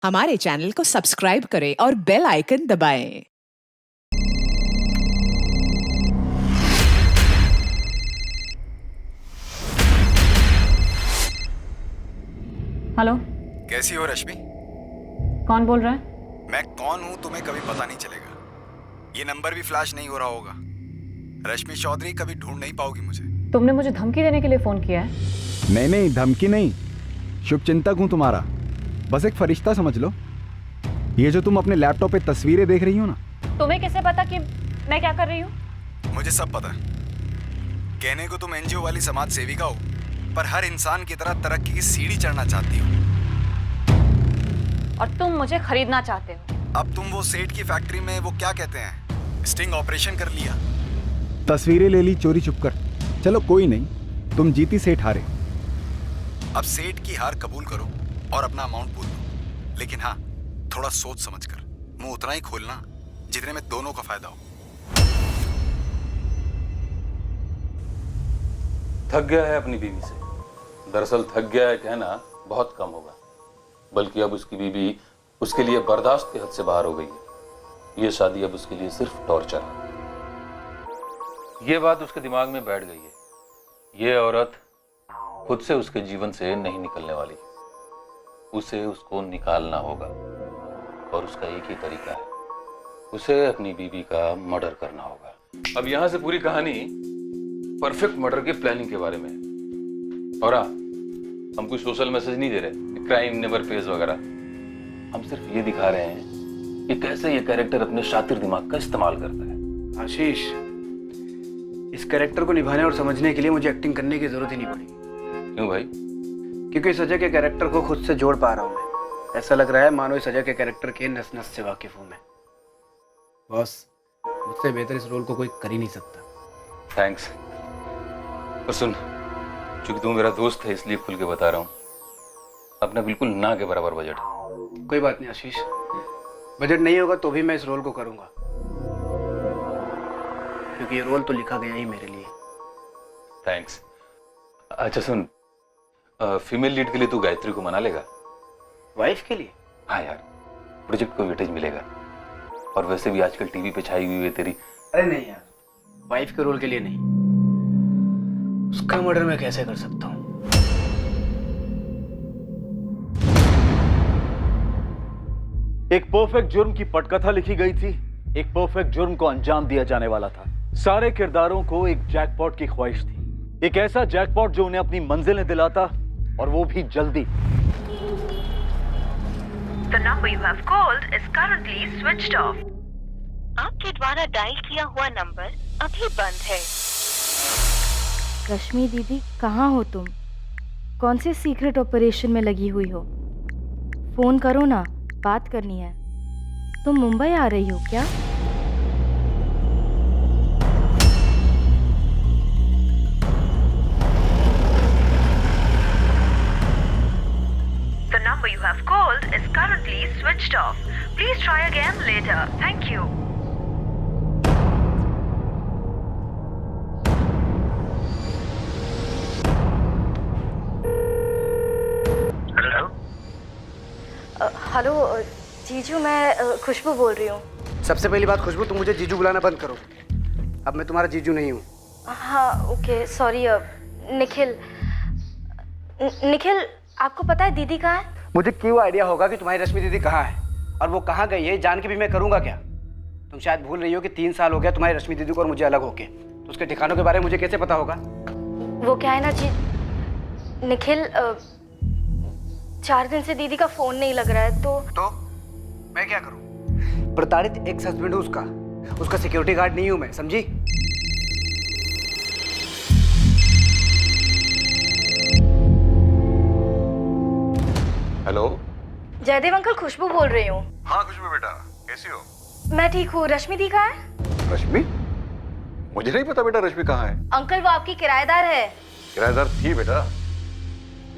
हमारे चैनल को सब्सक्राइब करें और बेल आइकन दबाएं। हेलो, कैसी हो रश्मि? कौन बोल रहा है? मैं कौन हूँ तुम्हें कभी पता नहीं चलेगा। ये नंबर भी फ्लैश नहीं हो रहा होगा। रश्मि चौधरी कभी ढूंढ नहीं पाओगी मुझे। तुमने मुझे धमकी देने के लिए फोन किया है? नहीं, धमकी नहीं, शुभचिंतक हूं तुम्हारा। बस एक फरिश्ता समझ लो। ये जो तुम अपने लैपटॉप पे तस्वीरें देख रही हो ना, तुम्हें कैसे पता कि मैं क्या कर रही हूँ? मुझे सब पता है। कहने को तुम एनजीओ वाली समाज सेविका हो, पर हर इंसान की तरह तरक्की की सीढ़ी चढ़ना चाहती हो। और तुम मुझे खरीदना चाहते हो। अब तुम वो सेठ की फैक्ट्री में वो क्या कहते हैं, स्टिंग ऑपरेशन कर लिया। तस्वीरें ले ली चोरी छुपकर। चलो कोई नहीं, तुम जीती, सेठ हारे। अब सेठ की हार कबूल करो और अपना अमाउंट बोल दो, लेकिन हाँ, थोड़ा सोच समझ कर मुंह उतना ही खोलना जितने में दोनों का फायदा हो। थक गया है अपनी बीवी से। दरअसल थक गया है कहना बहुत कम होगा, बल्कि अब उसकी बीवी उसके लिए बर्दाश्त के हद से बाहर हो गई है। ये शादी अब उसके लिए सिर्फ टॉर्चर है। ये बात उसके दिमाग में बैठ गई है। ये औरत खुद से उसके जीवन से नहीं निकलने वाली। उसे उसको निकालना होगा और उसका एक ही तरीका है, उसे अपनी बीवी का मर्डर करना होगा। अब यहां से पूरी कहानी परफेक्ट मर्डर के प्लानिंग के बारे में है। और हम कोई सोशल मैसेज नहीं दे रहे, क्राइम नेवर पेज वगैरह। हम सिर्फ ये दिखा रहे हैं कि कैसे ये कैरेक्टर अपने शातिर दिमाग का इस्तेमाल करता है। आशीष, इस कैरेक्टर को निभाने और समझने के लिए मुझे एक्टिंग करने की जरूरत ही नहीं पड़ी। क्यों भाई? क्योंकि इस अजय के कैरेक्टर को खुद से जोड़ पा रहा हूँ मैं। ऐसा लग रहा है मानो इस अजय के कैरेक्टर के नस नस से वाकिफ हूँ मैं। बॉस, मुझसे बेहतर इस रोल को कोई कर ही नहीं सकता। थैंक्स। और सुन, चूंकि तू मेरा दोस्त है इसलिए खुल के बता रहा हूँ, अपना बिल्कुल ना के बराबर बजट। कोई बात नहीं आशीष, बजट नहीं होगा तो भी मैं इस रोल को करूँगा, क्योंकि ये रोल तो लिखा गया ही मेरे लिए। थैंक्स। अच्छा सुन, फीमेल लीड के लिए तू गायत्री को मना लेगा? वाइफ के लिए? हाँ यार, प्रोजेक्ट को वेटेज मिलेगा। और वैसे भी आजकल टीवी पे छाई हुई है तेरी। अरे नहीं यार, वाइफ के रोल के लिए नहीं। उसका मर्डर मैं कैसे कर सकता हूँ? एक परफेक्ट जुर्म की पटकथा लिखी गई थी। एक परफेक्ट जुर्म को अंजाम दिया जाने वाला था। सारे किरदारों को एक जैकपॉट की ख्वाहिश थी, एक ऐसा जैकपॉट जो उन्हें अपनी मंजिलें दिलाता, और वो भी जल्दी। The number you have called is currently switched off. आपके द्वारा डायल किया हुआ नंबर अभी बंद है। रश्मि दीदी, कहाँ हो तुम? कौन से सीक्रेट ऑपरेशन में लगी हुई हो? फोन करो ना, बात करनी है। तुम मुंबई आ रही हो क्या? The number you have called is currently switched off. Please try again later. Thank you. Hello जीजू, मैं खुशबू बोल रही हूँ। सबसे पहली बात खुशबू, तुम मुझे जीजू बुलाना बंद करो। अब मैं तुम्हारा जीजू नहीं हूँ। हाँ ओके, सॉरी। निखिल, आपको पता है दीदी कहाँ है? मुझे क्यों आइडिया होगा कि तुम्हारी रश्मि दीदी कहाँ है और वो कहाँ गई है, जान के भी मैं करूँगा क्या? तुम शायद भूल रही हो कि 3 साल हो गया तुम्हारी रश्मि दीदी को और मुझे अलग होके। तो उसके ठिकानों के बारे में मुझे कैसे पता होगा? वो क्या है ना जी निखिल, 4 दिन से दीदी का फोन नहीं लग रहा है। तो मैं क्या करूं? प्रताड़ित एक्स हस्बैंड हूं उसका सिक्योरिटी गार्ड नहीं हूं मैं, समझी? हेलो जयदेव अंकल, खुशबू बोल रही हूँ। हाँ खुशबू बेटा, कैसी हो? मैं ठीक हूँ। रश्मि दी कहाँ है? रश्मि? मुझे नहीं पता बेटा रश्मि कहाँ है। अंकल, वो आपकी किराएदार है। किराएदार थी बेटा,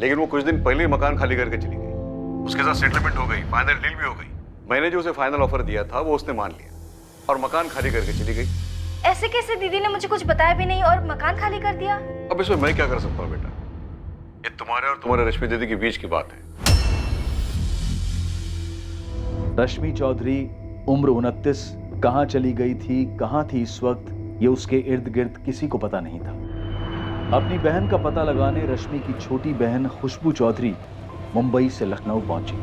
लेकिन वो कुछ दिन पहले ही मकान खाली करके चली गई। उसके साथ सेटलमेंट हो गई, फाइनल डील भी हो गई। मैंने जो उसे फाइनल ऑफर दिया था वो उसने मान लिया और मकान खाली करके चली गई। ऐसे कैसे? दीदी ने मुझे कुछ बताया भी नहीं और मकान खाली कर दिया। अब इसमें मैं क्या कर सकता हूँ बेटा? ये तुम्हारे और तुम्हारे रश्मि दीदी के बीच की बात है। रश्मि चौधरी उम्र 29 कहाँ चली गई थी, कहाँ थी इस वक्त, ये उसके इर्द गिर्द किसी को पता नहीं था। अपनी बहन का पता लगाने रश्मि की छोटी बहन खुशबू चौधरी मुंबई से लखनऊ पहुंची।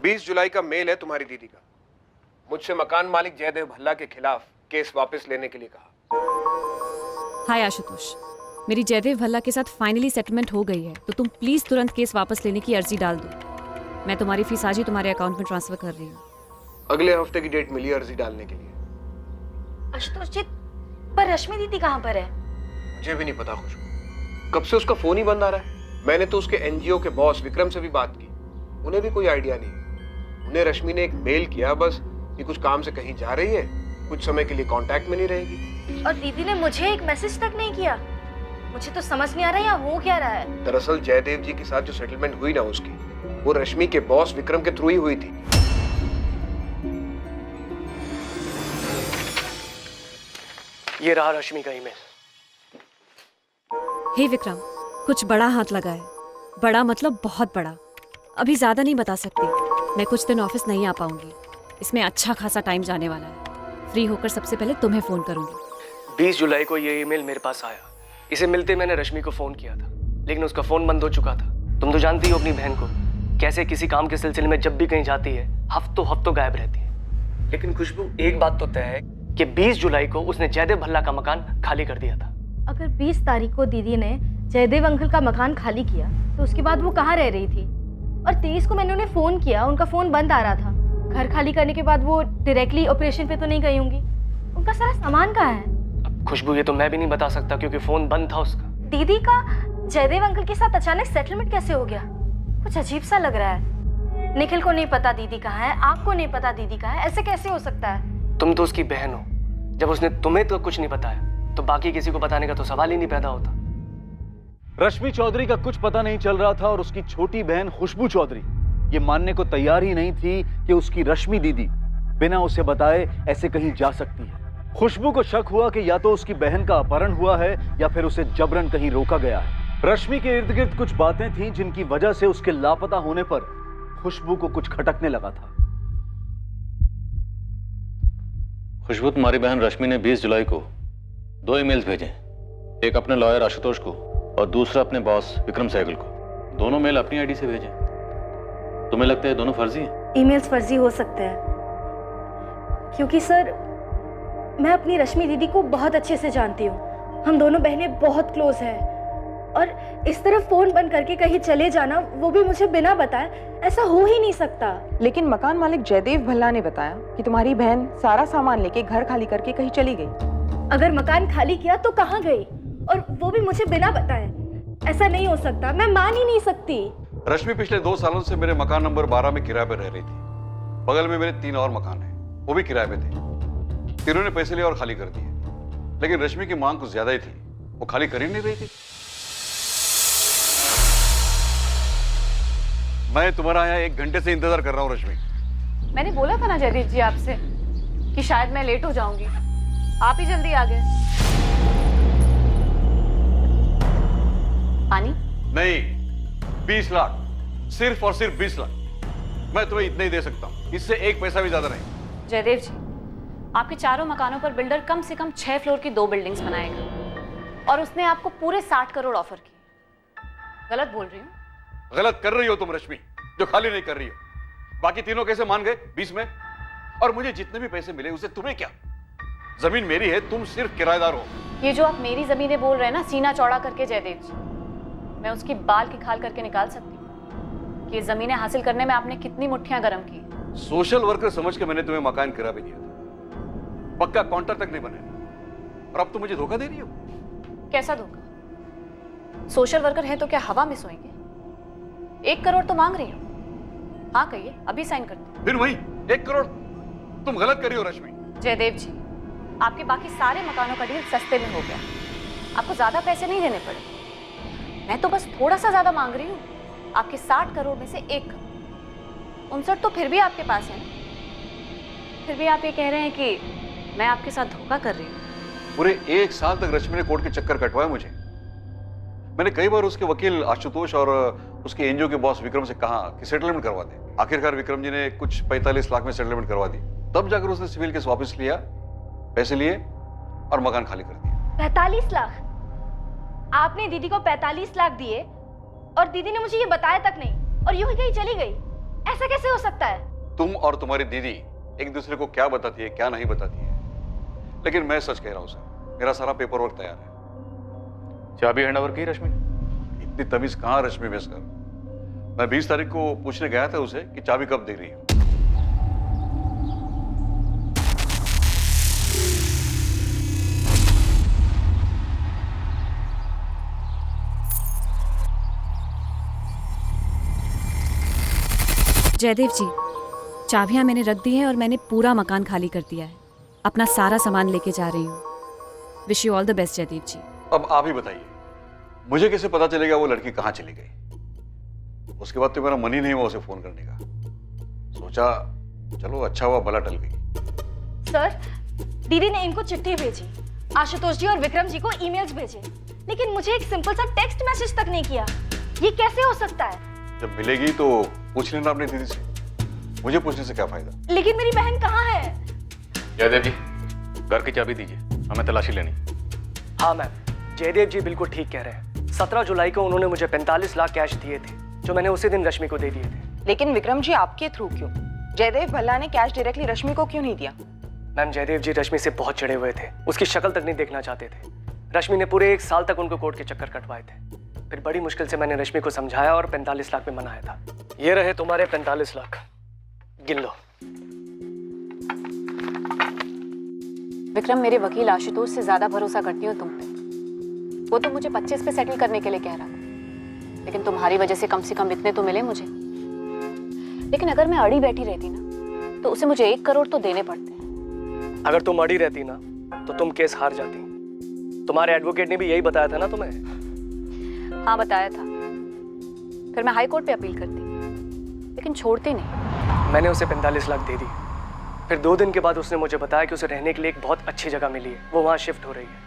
20 जुलाई का मेल है तुम्हारी दीदी का। मुझसे मकान मालिक जयदेव भल्ला के खिलाफ केस वापस लेने के लिए कहा। हाय आशुतोष, मेरी जयदेव भल्ला के साथ फाइनली सेटलमेंट हो गई है, तो तुम प्लीज तुरंत केस वापस लेने की अर्जी डाल दो। मैं तुम्हारी फीस आज ही तुम्हारे अकाउंट में ट्रांसफर कर रही हूँ। अगले हफ्ते की डेट मिली अर्जी डालने के लिए। आशुतोष जी, पर रश्मि दीदी कहाँ पर है? मुझे भी नहीं पता खुशबू, कब से उसका फोन ही बंद आ रहा है। मैंने तो उसके एनजीओ के बॉस विक्रम से भी बात की, उन्हें भी कोई आइडिया नहीं। उन्हें रश्मि ने एक मेल किया बस कि कुछ काम से कहीं जा रही है, कुछ समय के लिए कांटेक्ट में नहीं रहेगी। और दीदी ने मुझे एक मैसेज तक नहीं किया। मुझे तो समझ नहीं आ रहा है हो क्या रहा है। दरअसल जयदेव जी के साथ जो सेटलमेंट हुई ना उसकी, वो रश्मि के बॉस विक्रम के थ्रू ही हुई थी। ये रहा रश्मि का ईमेल। हे विक्रम, कुछ बड़ा हाथ लगा है। बड़ा मतलब बहुत बड़ा। अभी ज्यादा नहीं बता सकती, मैं कुछ दिन ऑफिस नहीं आ पाऊंगी। इसमें अच्छा खासा टाइम जाने वाला है। फ्री होकर सबसे पहले तुम्हें फोन करूंगी। 20 जुलाई को ये ईमेल मेरे पास आया। इसे मिलते मैंने रश्मि को फोन किया था, लेकिन उसका फोन बंद हो चुका था। तुम तो जानती हो अपनी बहन को, कैसे किसी काम के सिलसिले में जब भी कहीं जाती है हफ्तों गायब रहती है। लेकिन खुशबू, एक बात तो तय है कि 20 जुलाई को उसने जयदेव भल्ला का मकान खाली कर दिया था। अगर 20 तारीख को दीदी ने जयदेव अंकल का मकान खाली किया तो उसके बाद वो कहाँ रह रही थी? और 23 को मैंने उन्हें फोन किया, उनका फोन बंद आ रहा था। घर खाली करने के बाद वो डायरेक्टली ऑपरेशन पे तो नहीं गई होंगी। उनका सारा सामान कहाँ है? अब खुशबू, ये तो मैं भी नहीं बता सकता क्योंकि फोन बंद था उसका। दीदी का जयदेव अंकल के साथ अचानक सेटलमेंट कैसे हो गया? कुछ अजीब सा लग रहा है। निखिल को नहीं पता दीदी कहाँ है, आपको नहीं पता दीदी कहाँ है, ऐसे कैसे हो सकता है? तुम तो उसकी बहन हो। जब उसने तुम्हें तो कुछ नहीं बताया तो बाकी किसी को बताने का तो सवाल ही नहीं पैदा होता। रश्मि चौधरी का कुछ पता नहीं चल रहा था और उसकी छोटी बहन खुशबू चौधरी ये मानने को तैयार ही नहीं थी कि उसकी रश्मि दीदी बिना उसे बताए ऐसे कहीं जा सकती है। खुशबू को शक हुआ कि या तो उसकी बहन का अपहरण हुआ है या फिर उसे जबरन कहीं रोका गया है। रश्मि के इर्द गिर्द कुछ बातें थीं जिनकी वजह से उसके लापता होने पर खुशबू को कुछ खटकने लगा था। खुशबू, तुम्हारी बहन रश्मि ने 20 जुलाई को 2 ईमेल्स भेजे, एक अपने लॉयर आशुतोष को और दूसरा अपने बॉस विक्रम सहगल को। दोनों मेल अपनी आईडी से भेजे। तुम्हें लगता है दोनों फर्जी हैं? ईमेल्स फर्जी हो सकते हैं क्योंकि सर, मैं अपनी रश्मि दीदी को बहुत अच्छे से जानती हूँ। हम दोनों बहनें बहुत क्लोज हैं और इस तरह फोन बंद करके कहीं चले जाना, वो भी मुझे बिना बताए, ऐसा हो ही नहीं सकता। लेकिन मकान मालिक जयदेव भल्ला ने बताया कि तुम्हारी बहन सारा सामान लेके घर खाली करके कहीं चली गई। अगर मकान खाली किया तो कहाँ गई, और वो भी मुझे बिना बताए? ऐसा नहीं हो सकता, मैं मान ही नहीं सकती। रश्मि पिछले 2 सालों से मेरे मकान नंबर 12 में किराए पर रह रही थी। बगल में मेरे 3 और मकान हैं, वो भी किराए पे थे। तीनों ने पैसे लिए और खाली कर दिए, लेकिन रश्मि की मांग कुछ ज्यादा ही थी, वो खाली कर ही नहीं रही थी। मैं तुम्हारा यहाँ 1 घंटे से इंतजार कर रहा हूँ रश्मि। मैंने बोला था ना जयदीप जी आपसे कि शायद मैं लेट हो जाऊंगी, आप ही जल्दी आ गए। पानी? नहीं, 20 लाख, सिर्फ और सिर्फ 20 लाख। मैं तुम्हें इतना ही दे सकता हूँ, इससे 1 पैसा भी ज्यादा नहीं। जयदेव जी, आपके चारों मकानों पर बिल्डर कम से कम 6 फ्लोर की 2 बिल्डिंग्स बनाएगा और उसने आपको पूरे 60 करोड़ ऑफर की। गलत बोल रही हूँ? गलत कर रही हो तुम रश्मि, जो खाली नहीं कर रही हो। बाकी तीनों कैसे मान गए 20 में? और मुझे जितने भी पैसे मिले उसे तुम्हें क्या? जमीन मेरी है, तुम सिर्फ किराएदार हो। ये जो आप मेरी जमीनें बोल रहे हैं ना, सीना चौड़ा करके जयदेव जी, मैं उसकी बाल की खाल करके निकाल सकती हूँ कि ये जमीनें हासिल करने में आपने कितनी मुट्ठियां गर्म की। सोशल वर्कर समझ के मैंने तुम्हें मकान किराए पे दिया था, पक्का काउंटर तक नहीं बनाया, और अब तुम मुझे धोखा दे रही हो। कैसा धोखा? सोशल वर्कर है तो क्या हवा में सोएंगे? 1 करोड़ तो मांग रही हो। हाँ कहिए, अभी साइन करते। फिर वही 1 करोड़? तुम गलत कर रही हो रश्मि। जयदेव जी, आपके बाकी सारे मकानों का डील सस्ते में हो गया, आपको ज्यादा पैसे नहीं देने पड़े। मैं तो बस थोड़ा सा ज्यादा मांग रही हूँ, आपके 60 करोड़ में से 1 करोड़। 59 तो फिर भी आपके पास है ना। फिर भी आप ये कह रहे हैं कि मैं आपके साथ धोखा कर रही हूँ। पूरे 1 साल तक रश्मि ने कोर्ट के चक्कर कटवाए मुझे। मैंने कई बार उसके वकील आशुतोष और उसके एनजीओ के बॉस विक्रम से कहा कि सेटलमेंट करवा दे। आखिरकार विक्रम जी ने कुछ 45 लाख में सेटलमेंट करवा दी। तब जाकर उसने सिविल केस वापस लिया, पैसे लिए और मकान खाली कर दिया। 45 लाख? आपने दीदी को 45 लाख दिए और दीदी ने मुझे ये बताया तक नहीं, और यूं ही कहीं चली गई? ऐसा कैसे हो सकता है? तुम और तुम्हारी दीदी एक दूसरे को क्या बताती है क्या नहीं बताती है, लेकिन मैं सच कह रहा हूं सर, मेरा सारा पेपर वर्क तैयार है। चाबी हैंड ओवर की रश्मि ने? इतनी तमीज कहां रश्मि में सर। मैं 20 तारीख को पूछने गया था उसे कि चाबी कब दे रही है। जयदेव जी, चाबियां मैंने रख दी हैं और मैंने पूरा मकान खाली कर दिया है। अपना सारा सामान लेके जा रही हूँ। Wish you all the best Jaidev ji. अब आप ही बताइए, मुझे कैसे पता चलेगा वो लड़की कहाँ चली गई? उसके बाद तो मेरा मन ही नहीं हुआ उसे फोन करने का। सोचा चलो अच्छा हुआ भला टल गई। सर, दीदी ने इनको चिट्ठी भेजी, आशुतोष जी और विक्रम जी को ईमेल्स भेजे, लेकिन मुझे एक सिंपल सा टेक्स्ट मैसेज तक नहीं किया। ये कैसे हो सकता है? जब मिलेगी तो पूछ लेना अपनी दीदी से, मुझे पूछने से क्या फायदा? लेकिन मेरी बहन कहाँ है? जयदेव जी, घर की चाबी दीजिए, हमें तलाशी लेनी। हाँ मैम, जयदेव जी बिल्कुल ठीक कह रहे हैं। 17 जुलाई को उन्होंने मुझे 45 लाख कैश दिए थे, जो मैंने उसी दिन रश्मि को दे दिए थे। लेकिन विक्रम जी आपके थ्रू क्यों? जयदेव भल्ला ने कैश डायरेक्टली रश्मि को क्यों नहीं दिया? मैम, जयदेव जी रश्मि से बहुत चिढ़े हुए थे, उसकी शक्ल तक नहीं देखना चाहते थे। रश्मि ने पूरे 1 साल तक उनको कोर्ट के चक्कर कटवाए थे। फिर बड़ी मुश्किल से मैंने रश्मि को समझाया और 45 लाख में मनाया था। ये रहे तुम्हारे 45 लाख, गिन लो। विक्रम, मेरे वकील आशुतोष से ज्यादा भरोसा करती हूँ तुम पे। वो तो मुझे 25 पे सेटल करने के लिए कह रहा था, लेकिन तुम्हारी वजह से कम इतने तो मिले मुझे। लेकिन अगर मैं अड़ी बैठी रहती ना, तो उसे मुझे 1 करोड़ तो देने पड़ते। अगर तुम अड़ी रहती ना, तो तुम केस हार जाती। तुम्हारे एडवोकेट ने भी यही बताया था ना तुम्हें? हाँ, बताया था। फिर मैं हाई कोर्ट पे अपील करती, लेकिन छोड़ती नहीं। मैंने उसे 45 लाख दे दी। फिर 2 दिन के बाद उसने मुझे बताया कि उसे रहने के लिए एक बहुत अच्छी जगह मिली है, वो वहाँ शिफ्ट हो रही है।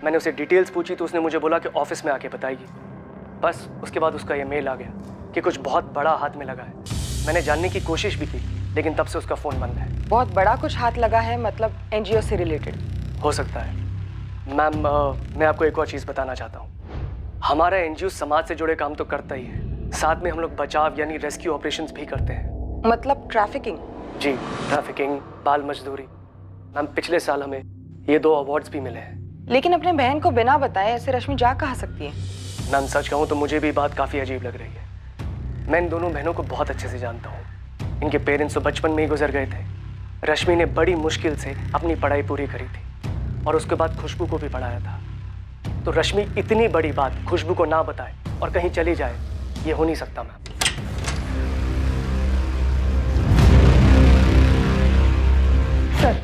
मैंने उसे डिटेल्स पूछी तो उसने मुझे बोला कि ऑफिस में आके बताएगी। बस उसके बाद उसका ये मेल आ गया कि कुछ बहुत बड़ा हाथ में लगा है। मैंने जानने की कोशिश भी की, लेकिन तब से उसका फ़ोन बंद है। बहुत बड़ा कुछ हाथ लगा है, मतलब एनजीओ से रिलेटेड? हो सकता है। मैम, मैं आपको एक और चीज़ बताना चाहता हूँ। हमारा एनजीओ समाज से जुड़े काम तो करता ही है, साथ में हम लोग बचाव यानी रेस्क्यू ऑपरेशंस भी करते हैं। मतलब ट्रैफिकिंग? जी, ट्रैफिकिंग, बाल मजदूरी। मैम, पिछले साल हमें ये 2 अवार्ड्स भी मिले हैं। लेकिन अपने बहन को बिना बताए ऐसे रश्मि जा कहाँ सकती है? मैम, सच कहूँ तो मुझे भी बात काफ़ी अजीब लग रही है। मैं इन दोनों बहनों को बहुत अच्छे से जानता हूँ। इनके पेरेंट्स तो बचपन में ही गुजर गए थे। रश्मि ने बड़ी मुश्किल से अपनी पढ़ाई पूरी करी थी और उसके बाद खुशबू को भी पढ़ाया था। तो रश्मि इतनी बड़ी बात खुशबू को ना बताए और कहीं चली जाए, ये हो नहीं सकता मैम। सर,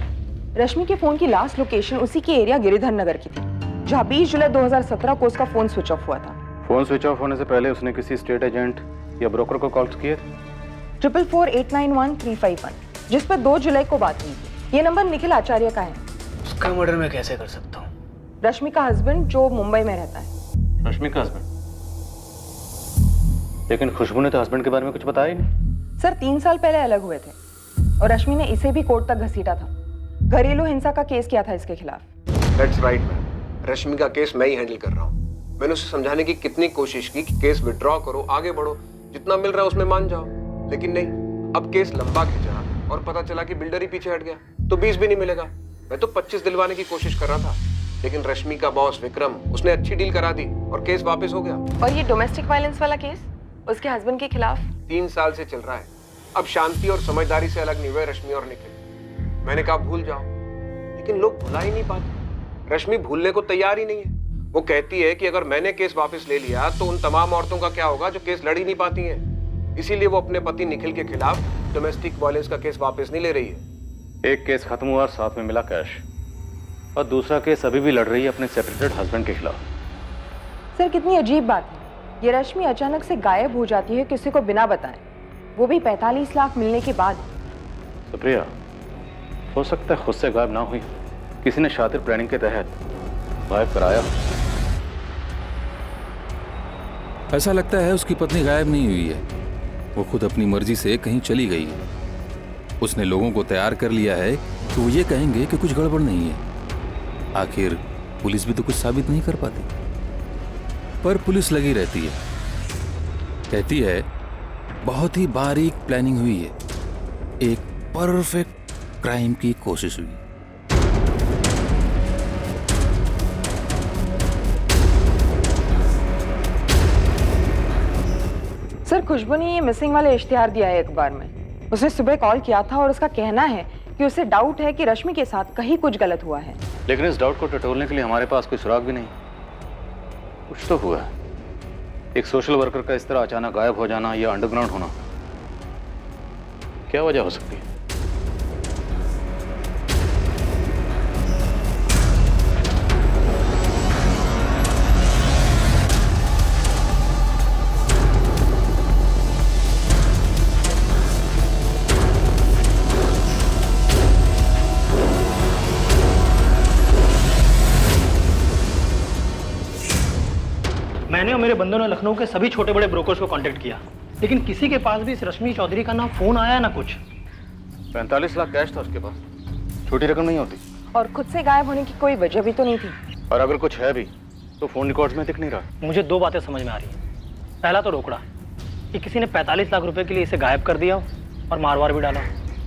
रश्मि के फोन की लास्ट लोकेशन उसी के एरिया गिरिधर नगर की थी, जहाँ 20 जुलाई 2017 को उसका फोन स्विच ऑफ हुआ था। फोन स्विच ऑफ होने से पहले उसने किसी स्टेट एजेंट या ब्रोकर को कॉल किए थे? 444891351, जिस पर 2 जुलाई को बात हुई थी। ये नंबर निखिल आचार्य का है। उसका मर्डर मैं कैसे कर सकता हूँ? रश्मि का हस्बैंड जो मुंबई में रहता है। रश्मि का हस्बैंड? लेकिन खुशबू ने तो हस्बैंड के बारे में कुछ बताया ही नहीं। सर, 3 साल पहले अलग हुए थे और रश्मि ने इसे भी कोर्ट तक घसीटा था। घरेलू हिंसा का केस किया था इसके खिलाफ। दैट्स राइट मैम, रश्मि का केस मैं ही हैंडल कर रहा हूँ। मैंने उसे समझाने की कितनी कोशिश की कि केस विड्रॉ करो, आगे बढ़ो, जितना मिल रहा है उसमें मान जाओ, लेकिन नहीं। अब केस लंबा खिंचा और पता चला कि बिल्डर ही पीछे हट गया, तो 20 भी नहीं मिलेगा। मैं तो 25 दिलवाने की कोशिश कर रहा था, लेकिन रश्मि का बॉस विक्रम, उसने अच्छी डील करा दी और केस वापस हो गया। और ये डोमेस्टिक वायलेंस वाला केस उसके हस्बैंड के खिलाफ 3 साल से चल रहा है। अब शांति और समझदारी से अलग नहीं हुए रश्मि और निखिल। मैंने कहा भूल जाओ, लेकिन लोग भुला ही नहीं पाते। रश्मि भूलने को तैयार ही नहीं है। वो कहती है कि अगर मैंने केस वापस ले लिया तो उन तमाम औरतों का क्या होगा जो केस लड़ ही नहीं पाती हैं। इसीलिए वो अपने पति निखिल के खिलाफ डोमेस्टिक वायलेंस का केस वापस नहीं ले रही है। एक केस खत्म हुआ और साथ में मिला कैश, और दूसरा केस अभी भी लड़ रही है अपने सेपरेटेड हस्बैंड के खिलाफ। सर, कितनी अजीब बात है। ये रश्मि अचानक से गायब हो जाती है किसी को बिना बताए, वो भी 45 लाख मिलने के बाद। सुप्रिया, हो सकता है खुद से गायब ना हुई, किसी ने शातिर प्लानिंग के तहत गायब कराया। ऐसा लगता है उसकी पत्नी गायब नहीं हुई है, वो खुद अपनी मर्जी से कहीं चली गई है। उसने लोगों को तैयार कर लिया है तो वो ये कहेंगे कि कुछ गड़बड़ नहीं है। आखिर पुलिस भी तो कुछ साबित नहीं कर पाती, पर पुलिस लगी रहती है, कहती है बहुत ही बारीक प्लानिंग हुई है, एक परफेक्ट क्राइम की कोशिश हुई। सर, खुशबू ने ये मिसिंग वाले इश्तिहार दिया है अखबार में। उसने सुबह कॉल किया था और उसका कहना है कि उसे डाउट है कि रश्मि के साथ कहीं कुछ गलत हुआ है। लेकिन इस डाउट को टटोलने के लिए हमारे पास कोई सुराग भी नहीं। कुछ तो हुआ है। एक सोशल वर्कर का इस तरह अचानक गायब हो जाना या अंडरग्राउंड होना, क्या वजह हो सकती है? मैंने और मेरे बंदों ने लखनऊ के सभी छोटे बड़े ब्रोकर्स को कांटेक्ट किया, लेकिन किसी के पास भी इस रश्मि चौधरी का ना फोन आया ना कुछ। 45 लाख कैश था उसके पास, छोटी रकम नहीं होती। और खुद से गायब होने की कोई वजह भी तो नहीं थी। और अगर कुछ है भी तो फोन रिकॉर्ड्स में दिख नहीं रहा। मुझे दो बातें समझ में आ रही हैं। पहला तो रोकड़ा कि किसी ने 45 लाख रुपए के लिए इसे गायब कर दिया और मारवार भी डाला,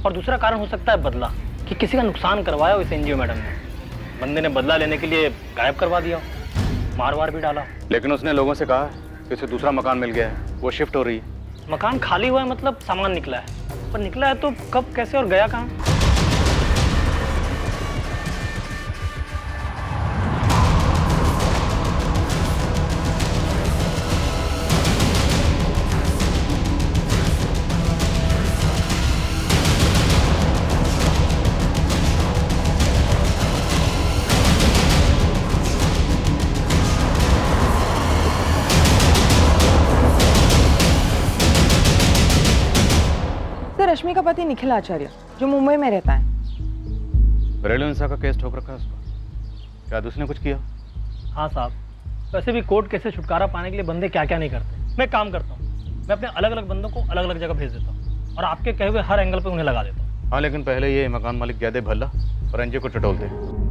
और दूसरा कारण हो सकता है बदला, कि किसी का नुकसान करवाया हो इस एनजीओ मैडम ने। बंदे ने बदला लेने के लिए गायब करवा दिया, मारवार भी डाला। लेकिन उसने लोगों से कहा कि उसे दूसरा मकान मिल गया है, वो शिफ्ट हो रही है। मकान खाली हुआ है मतलब सामान निकला है, पर निकला है तो कब, कैसे और गया कहाँ? रश्मि का पति निखिल आचार्य जो मुंबई में रहता है, घरेलू हिंसा का केस ठोक रखा है उसको। क्या उसने कुछ किया? हाँ साहब, वैसे भी कोर्ट केस से छुटकारा पाने के लिए बंदे क्या क्या नहीं करते। मैं काम करता हूँ, मैं अपने अलग अलग बंदों को अलग अलग जगह भेज देता हूँ और आपके कहे हुए हर एंगल पे उन्हें लगा देता हूँ। हाँ, लेकिन पहले ये मकान मालिक गैदे भल्ला और एनजीओ को टटोल दे।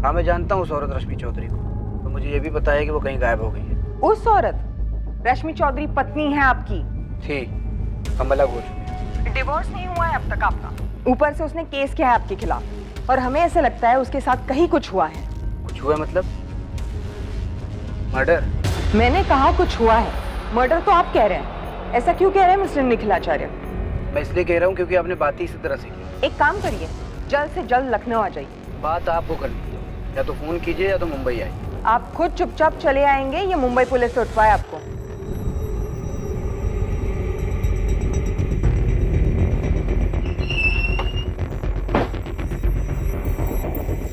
हाँ, मैं जानता हूँ उस औरत रश्मि चौधरी को, तो मुझे ये भी बताया कि वो कहीं गायब हो गई है। उस औरत रश्मि चौधरी पत्नी है आपकी? थी, हम अलग हो चुके। डिवोर्स नहीं हुआ है अब तक आपका। ऊपर से उसने केस किया है आपके खिलाफ और हमें ऐसा लगता है उसके साथ कहीं कुछ हुआ है। कुछ हुआ मतलब? मर्डर? मैंने कहा कुछ हुआ है, मर्डर तो आप कह रहे हैं। ऐसा क्यों कह रहे हैं मिस्टर निखिल आचार्य? मैं इसलिए कह रहा हूँ क्योंकि आपने बात ही इसी तरह से की। एक काम करिए, जल्द से जल्द लखनऊ आ जाइए। बात आपको करनी है, या तो फोन कीजिए या तो मुंबई आइए। आप खुद चुपचाप चले आएंगे या मुंबई पुलिस से उठवाए आपको?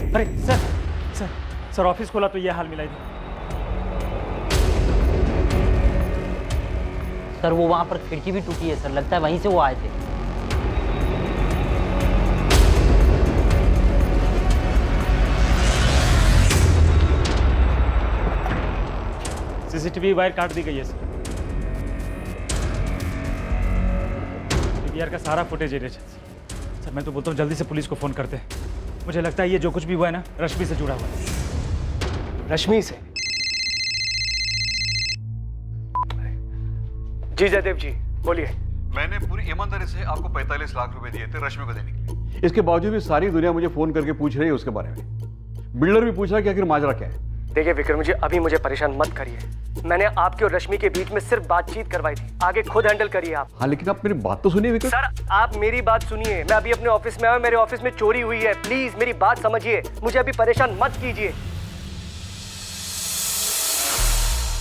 अरे सर, सर सर ऑफिस खोला तो ये हाल मिला इधर। सर वो वहाँ पर खिड़की भी टूटी है सर, लगता है वहीं से वो आए थे। सीसीटीवी वायर काट दी गई है सर। डीवीआर का सारा फुटेज है सर। मैं तो बोलता हूँ जल्दी से पुलिस को फोन करते हैं। मुझे लगता है ये जो कुछ भी हुआ है ना, रश्मि से जुड़ा हुआ है। रश्मि से? जी जयदेव जी बोलिए। मैंने पूरी ईमानदारी से आपको 45 लाख रुपए दिए थे रश्मि को देने के लिए। इसके बावजूद भी सारी दुनिया मुझे फोन करके पूछ रही है उसके बारे में। बिल्डर भी पूछ रहा है कि आखिर माजरा क्या है। देखिए विक्रम जी, अभी मुझे परेशान मत करिए। मैंने आपके और रश्मि के बीच में सिर्फ बातचीत करवाई थी, आगे खुद हैंडल करिए आप। हाँ, लेकिन आप मेरी बात तो सुनिए विक्रम। सर आप मेरी बात सुनिए, मैं अभी अपने ऑफिस में आया, मेरे ऑफिस में चोरी हुई है, प्लीज मेरी बात समझिए, मुझे अभी परेशान मत कीजिए।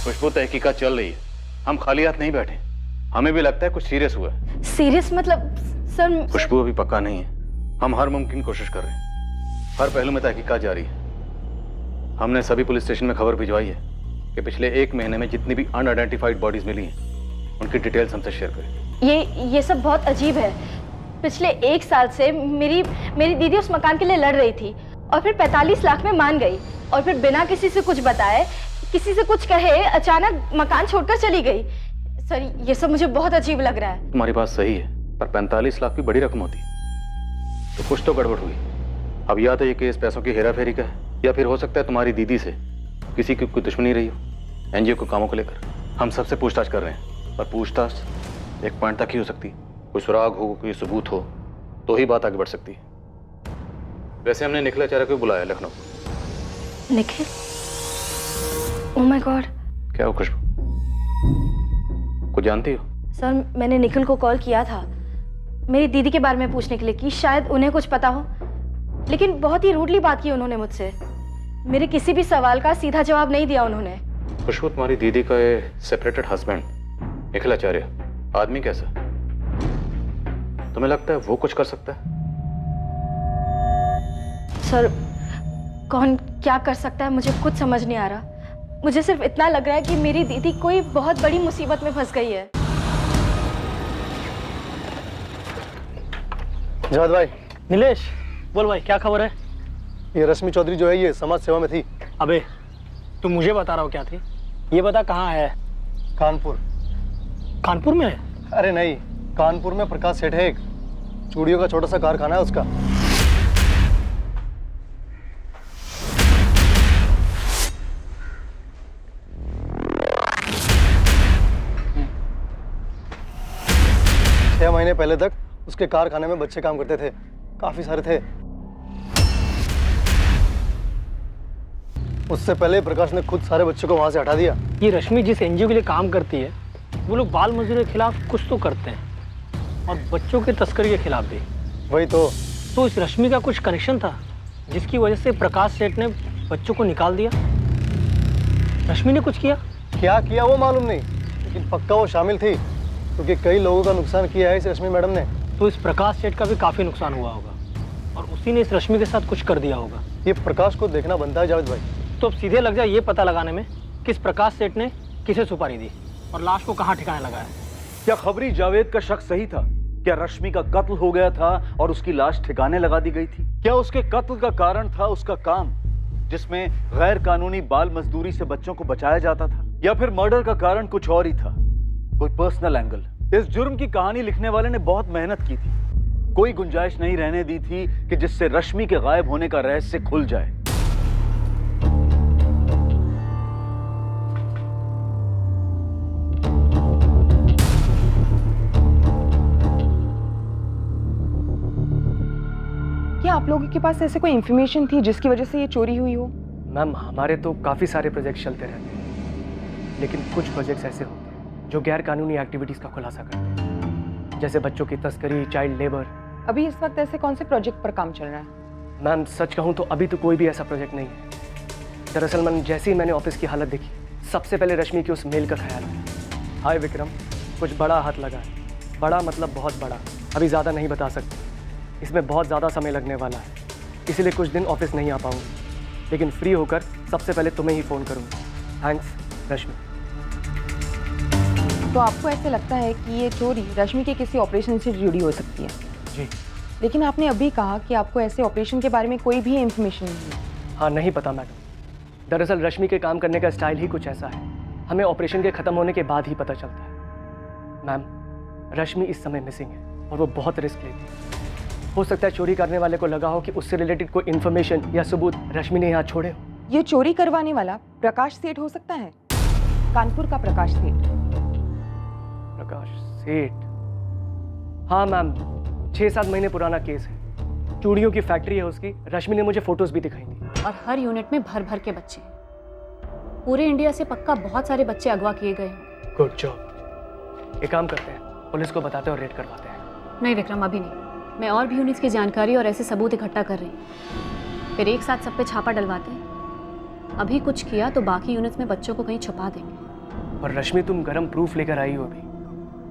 खुशबू, तहकीकात चल रही है, हम खाली हाथ नहीं बैठे। हमें भी लगता है कुछ सीरियस हुआ है। सीरियस मतलब? सर खुशबू अभी पक्का नहीं है, हम हर मुमकिन कोशिश कर रहे हैं। हर पहलू में तहकीकात जारी है। हमने सभी पुलिस स्टेशन में खबर भिजवाई है कि पिछले 1 महीने में जितनी भी अनआइडेंटिफाइड बॉडीज मिली हैं उनकी डिटेल्स हमसे शेयर करें। ये सब बहुत अजीब है। पिछले 1 साल से मेरी दीदी उस मकान के लिए लड़ रही थी और फिर 45 लाख में मान गई और फिर बिना किसी से कुछ बताए, किसी से कुछ कहे, अचानक मकान छोड़कर चली गई। सर ये सब मुझे बहुत अजीब लग रहा है। तुम्हारी बात सही है, पर 45 लाख भी बड़ी रकम होती है, तो कुछ तो गड़बड़ हुई। अब या तो ये केस पैसों की हेरा फेरी का है, या फिर हो सकता है तुम्हारी दीदी से किसी की कोई दुश्मनी रही हो एनजीओ को कामों को लेकर। हम सबसे पूछताछ कर रहे हैं, पर पूछताछ एक पॉइंट तक ही हो सकती है। कोई सुराग हो, कोई सबूत हो, तो ही बात आगे बढ़ सकती है। वैसे हमने निखिल आचार्य को बुलाया Lucknow. Nikhil? Oh my God. क्या हो खुशबू, कुछ जानती हो? सर मैंने निखिल को कॉल किया था मेरी दीदी के बारे में पूछने के लिए कि शायद उन्हें कुछ पता हो, लेकिन बहुत ही रूडली बात की उन्होंने मुझसे। मेरे किसी भी सवाल का सीधा जवाब नहीं दिया उन्होंने। खुशबू, तुम्हारी दीदी का ये सेपरेटेड हस्बैंड निखिल आचार्य आदमी कैसा, तुम्हें लगता है वो कुछ कर सकता है? सर कौन क्या कर सकता है मुझे कुछ समझ नहीं आ रहा। मुझे सिर्फ इतना लग रहा है कि मेरी दीदी कोई बहुत बड़ी मुसीबत में फंस गई है। जावेद भाई। नीलेश बोल भाई, क्या खबर है? ये रश्मि चौधरी जो है ये समाज सेवा में थी। अबे तू मुझे बता रहा हो क्या थी? ये बता कहाँ है? कानपुर। कानपुर में है? अरे नहीं, कानपुर में प्रकाश सेठ है, एक चूड़ियों का छोटा सा कारखाना है उसका। छह महीने पहले तक उसके कारखाने में बच्चे काम करते थे, काफी सारे थे। उससे पहले प्रकाश ने खुद सारे बच्चों को वहां से हटा दिया। ये रश्मि जिस एनजीओ के लिए काम करती है वो लोग बाल मजदूरी के खिलाफ कुछ तो करते हैं, और बच्चों के तस्करी के खिलाफ भी। वही तो इस रश्मि का कुछ कनेक्शन था जिसकी वजह से प्रकाश सेठ ने बच्चों को निकाल दिया। रश्मि ने कुछ किया? क्या किया वो मालूम नहीं, लेकिन पक्का वो शामिल थी, क्योंकि कई लोगों का नुकसान किया है इस रश्मि मैडम ने। तो इस प्रकाश सेठ का भी काफी नुकसान हुआ होगा, और उसी ने इस रश्मि के साथ कुछ कर दिया होगा। ये प्रकाश को देखना बनता है जावेद भाई। तो अब सीधे लग जाए ये पता लगाने में किस प्रकाश सेठ ने किसे सुपारी दी और लाश को कहाँ ठिकाने लगाया। क्या खबरी जावेद का शक सही था? क्या रश्मि का कत्ल हो गया था और उसकी लाश ठिकाने लगा दी गई थी? क्या उसके कत्ल का कारण था उसका काम, जिसमें गैर कानूनी बाल मजदूरी से बच्चों को बचाया जाता था? या फिर मर्डर का कारण कुछ और ही था, कोई पर्सनल एंगल? इस जुर्म की कहानी लिखने वाले ने बहुत मेहनत की थी, कोई गुंजाइश नहीं रहने दी थी कि जिससे रश्मि के गायब होने का रहस्य खुल जाए। क्या आप लोगों के पास ऐसे कोई इंफॉर्मेशन थी जिसकी वजह से ये चोरी हुई हो? मैम हमारे तो काफ़ी सारे प्रोजेक्ट चलते रहते हैं, लेकिन कुछ प्रोजेक्ट्स ऐसे होते हैं जो गैर कानूनी एक्टिविटीज़ का खुलासा करते हैं, जैसे बच्चों की तस्करी, चाइल्ड लेबर। अभी इस वक्त ऐसे कौन से प्रोजेक्ट पर काम चल रहा है? मैम सच कहूँ तो अभी तो कोई भी ऐसा प्रोजेक्ट नहीं है। दरअसल मैम जैसे ही मैंने ऑफिस की हालत देखी, सबसे पहले रश्मि के उस मेल का ख्याल आया। हाय विक्रम, कुछ बड़ा हाथ लगा है। बड़ा मतलब बहुत बड़ा, अभी ज़्यादा नहीं बता सकते, इसमें बहुत ज़्यादा समय लगने वाला है, इसीलिए कुछ दिन ऑफिस नहीं आ पाऊंगी, लेकिन फ्री होकर सबसे पहले तुम्हें ही फ़ोन करूँगा। थैंक्स रश्मि। तो आपको ऐसे लगता है कि ये चोरी रश्मि के किसी ऑपरेशन से जुड़ी हो सकती है? जी। लेकिन आपने अभी कहा कि आपको ऐसे ऑपरेशन के बारे में कोई भी इंफॉर्मेशन नहीं है। हाँ नहीं पता मैडम, दरअसल रश्मि के काम करने का स्टाइल ही कुछ ऐसा है, हमें ऑपरेशन के ख़त्म होने के बाद ही पता चलता है। मैम रश्मि इस समय मिसिंग है और वो बहुत रिस्क लेती है। हो सकता है चोरी करने वाले को लगा हो कि उससे रिलेटेड कोई इन्फॉर्मेशन या सबूत रश्मि ने यहाँ छोड़े हो। ये चोरी करवाने वाला प्रकाश सेठ हो सकता है, कानपुर का प्रकाश सेठ। प्रकाश सेठ? हाँ मैम, 6-7 महीने पुराना केस है, चूड़ियों की फैक्ट्री है उसकी, रश्मि ने मुझे फोटोज भी दिखाई थी। और हर यूनिट में भर भर के बच्चे हैं, पूरे इंडिया से पक्का बहुत सारे बच्चे अगवा किए गए हैं। Good job. एक काम करते हैं, पुलिस को बताते हैं और रेड करवाते हैं। नहीं विक्रम अभी नहीं, मैं और भी यूनिट्स की जानकारी और ऐसे सबूत इकट्ठा कर रही हूँ, फिर एक साथ सब पे छापा डलवाते हैं। अभी कुछ किया तो बाकी यूनिट्स में बच्चों को कहीं छुपा देंगे। और रश्मि तुम गरम प्रूफ लेकर आई हो अभी,